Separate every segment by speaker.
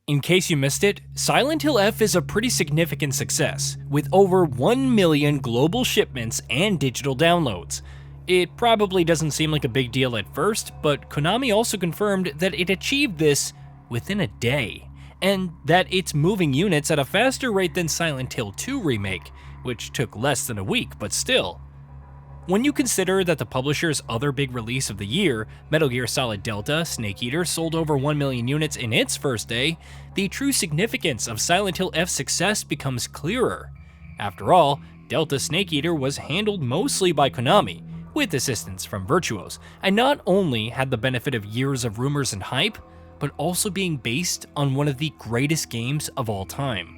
Speaker 1: In case you missed it, Silent Hill F is a pretty significant success, with over 1 million global shipments and digital downloads. It probably doesn't seem like a big deal at first, but Konami also confirmed that it achieved this within a day, and that it's moving units at a faster rate than Silent Hill 2 Remake, which took less than a week, but still. When you consider that the publisher's other big release of the year, Metal Gear Solid Delta Snake Eater, sold over 1 million units in its first day, the true significance of Silent Hill F's success becomes clearer. After all, Delta Snake Eater was handled mostly by Konami, with assistance from Virtuos, and not only had the benefit of years of rumors and hype, but also being based on one of the greatest games of all time.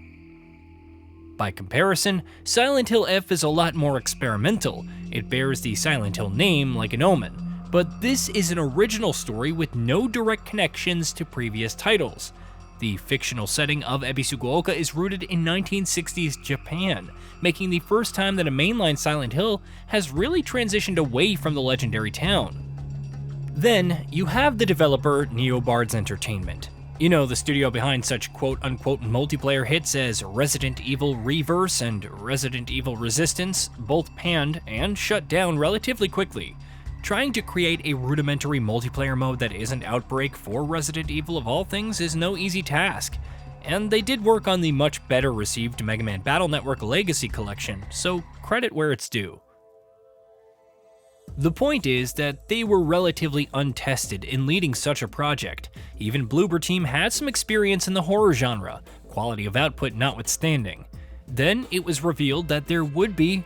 Speaker 1: By comparison, Silent Hill F is a lot more experimental. It bears the Silent Hill name like an omen, but this is an original story with no direct connections to previous titles. The fictional setting of Ebisukuoka is rooted in 1960s Japan, making the first time that a mainline Silent Hill has really transitioned away from the legendary town. Then, you have the developer NeoBards Entertainment. You know, the studio behind such quote-unquote multiplayer hits as Resident Evil Reverse and Resident Evil Resistance, both panned and shut down relatively quickly. Trying to create a rudimentary multiplayer mode that isn't Outbreak for Resident Evil of all things is no easy task, and they did work on the much better received Mega Man Battle Network Legacy Collection, so credit where it's due. The point is that they were relatively untested in leading such a project. Even Bloober Team had some experience in the horror genre, quality of output notwithstanding. Then it was revealed that there would be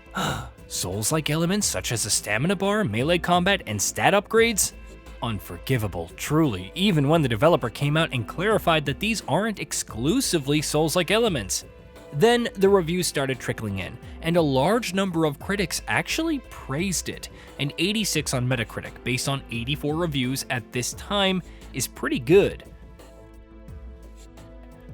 Speaker 1: Souls-like elements such as a stamina bar, melee combat, and stat upgrades? Unforgivable, truly, even when the developer came out and clarified that these aren't exclusively Souls-like elements. Then the reviews started trickling in, and a large number of critics actually praised it. An 86 on Metacritic, based on 84 reviews at this time, is pretty good.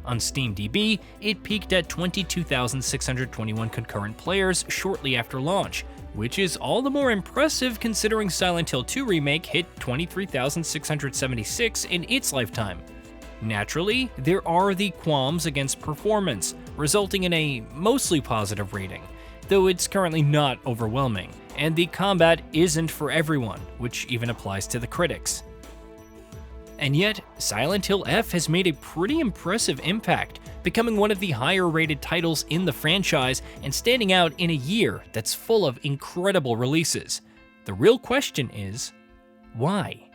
Speaker 1: On SteamDB, it peaked at 22,621 concurrent players shortly after launch, which is all the more impressive considering Silent Hill 2 Remake hit 23,676 in its lifetime. Naturally, there are the qualms against performance, resulting in a mostly positive rating, though it's currently not overwhelming, and the combat isn't for everyone, which even applies to the critics. And yet, Silent Hill F has made a pretty impressive impact, becoming one of the higher rated titles in the franchise and standing out in a year that's full of incredible releases. The real question is, why?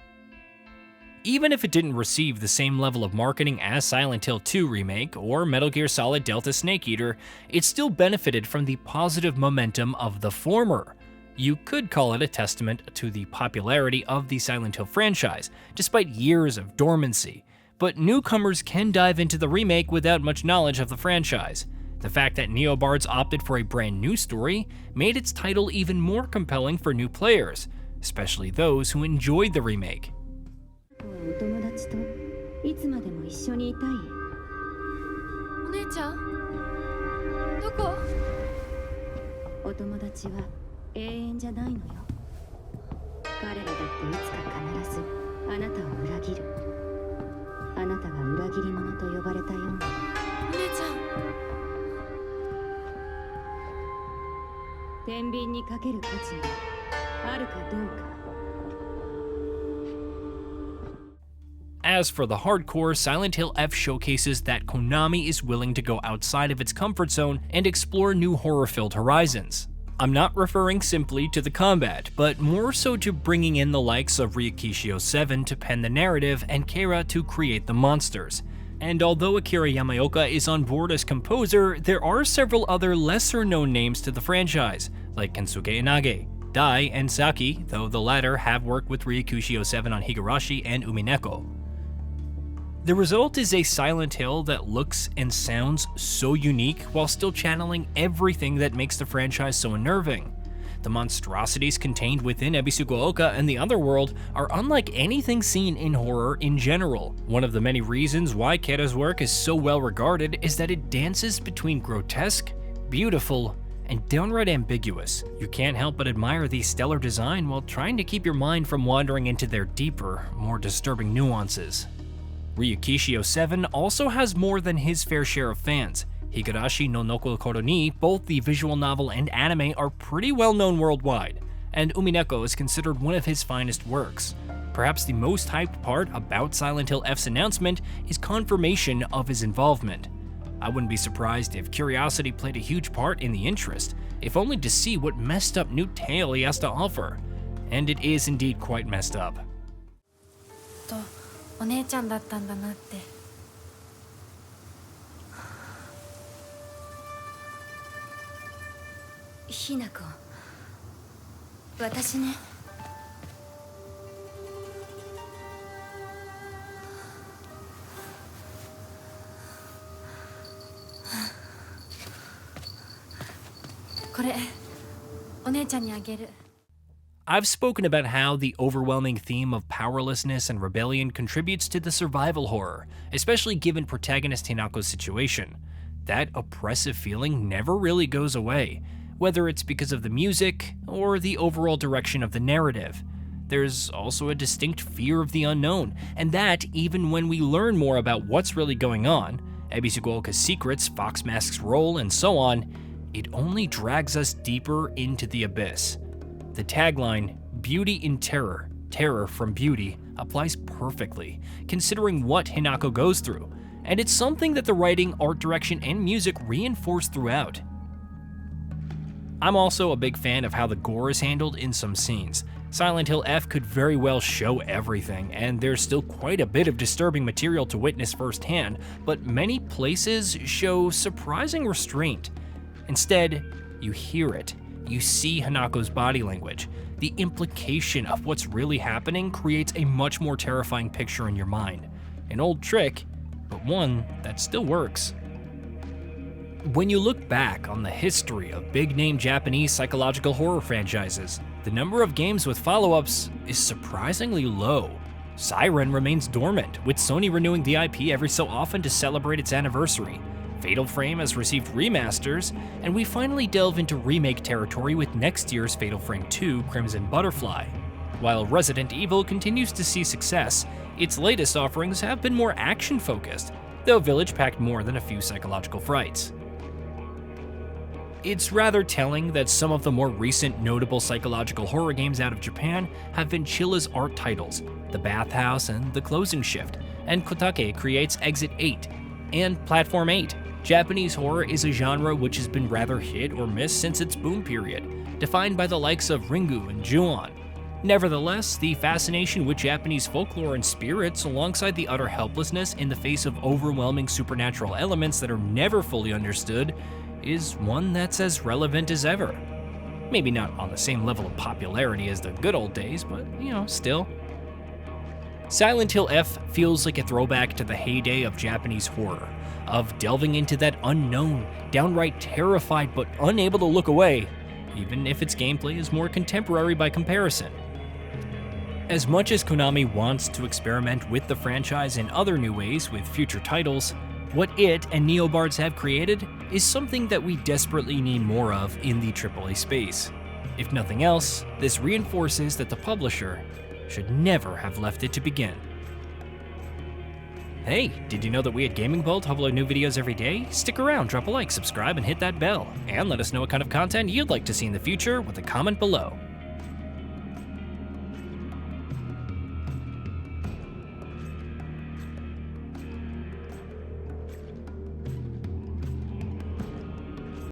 Speaker 1: Even if it didn't receive the same level of marketing as Silent Hill 2 Remake or Metal Gear Solid Delta Snake Eater, it still benefited from the positive momentum of the former. You could call it a testament to the popularity of the Silent Hill franchise, despite years of dormancy, but newcomers can dive into the remake without much knowledge of the franchise. The fact that NeoBards opted for a brand new story made its title even more compelling for new players, especially those who enjoyed the remake.
Speaker 2: お友達といつまでも一緒にいたい。お姉ちゃん、どこ？お友達は永遠じゃないのよ。彼らだっていつか必ずあなたを裏切る。あなたが裏切り者と呼ばれたように。お姉ちゃん。天秤にかける価値があるかどうか。
Speaker 1: As for the hardcore, Silent Hill F showcases that Konami is willing to go outside of its comfort zone and explore new horror-filled horizons. I'm not referring simply to the combat, but more so to bringing in the likes of Ryukishio 7 to pen the narrative and Keira to create the monsters. And although Akira Yamaoka is on board as composer, there are several other lesser-known names to the franchise, like Kensuke Inage, Dai, and Saki, though the latter have worked with Ryukishio 7 on Higurashi and Umineko. The result is a Silent Hill that looks and sounds so unique while still channeling everything that makes the franchise so unnerving. The monstrosities contained within Ebisukuoka and the Otherworld are unlike anything seen in horror in general. One of the many reasons why Keira's work is so well regarded is that it dances between grotesque, beautiful, and downright ambiguous. You can't help but admire the stellar design while trying to keep your mind from wandering into their deeper, more disturbing nuances. Ryukishio 7 also has more than his fair share of fans. Higurashi no Nokokoro ni, both the visual novel and anime, are pretty well known worldwide, and Umineko is considered one of his finest works. Perhaps the most hyped part about Silent Hill F's announcement is confirmation of his involvement. I wouldn't be surprised if curiosity played a huge part in the interest, if only to see what messed up new tale he has to offer. And it is indeed quite messed up.
Speaker 2: お姉ちゃんだったんだなって。ひなこ、私ね。これ、お姉ちゃんにあげる。
Speaker 1: I've spoken about how the overwhelming theme of powerlessness and rebellion contributes to the survival horror, especially given protagonist Hinako's situation. That oppressive feeling never really goes away, whether it's because of the music or the overall direction of the narrative. There's also a distinct fear of the unknown, and that even when we learn more about what's really going on, Ebisugoka's secrets, Fox Mask's role, and so on, it only drags us deeper into the abyss. The tagline, "Beauty in Terror, Terror from Beauty," applies perfectly, considering what Hinako goes through, and it's something that the writing, art direction, and music reinforce throughout. I'm also a big fan of how the gore is handled in some scenes. Silent Hill F could very well show everything, and there's still quite a bit of disturbing material to witness firsthand, but many places show surprising restraint. Instead, you hear it. You see Hanako's body language. The implication of what's really happening creates a much more terrifying picture in your mind. An old trick, but one that still works. When you look back on the history of big-name Japanese psychological horror franchises, the number of games with follow-ups is surprisingly low. Siren remains dormant, with Sony renewing the IP every so often to celebrate its anniversary. Fatal Frame has received remasters, and we finally delve into remake territory with next year's Fatal Frame 2 Crimson Butterfly. While Resident Evil continues to see success, its latest offerings have been more action-focused, though Village packed more than a few psychological frights. It's rather telling that some of the more recent notable psychological horror games out of Japan have been Chilla's art titles, The Bathhouse and The Closing Shift, and Kotake creates Exit 8 and Platform 8. Japanese horror is a genre which has been rather hit or miss since its boom period, defined by the likes of Ringu and Ju-on. Nevertheless, the fascination with Japanese folklore and spirits, alongside the utter helplessness in the face of overwhelming supernatural elements that are never fully understood, is one that's as relevant as ever. Maybe not on the same level of popularity as the good old days, but, still. Silent Hill F feels like a throwback to the heyday of Japanese horror, of delving into that unknown, downright terrified but unable to look away, even if its gameplay is more contemporary by comparison. As much as Konami wants to experiment with the franchise in other new ways with future titles, what it and Neobards have created is something that we desperately need more of in the AAA space. If nothing else, this reinforces that the publisher should never have left it to begin. Hey, did you know that we at GamingBolt upload new videos every day? Stick around, drop a like, subscribe, and hit that bell. And let us know what kind of content you'd like to see in the future with a comment below.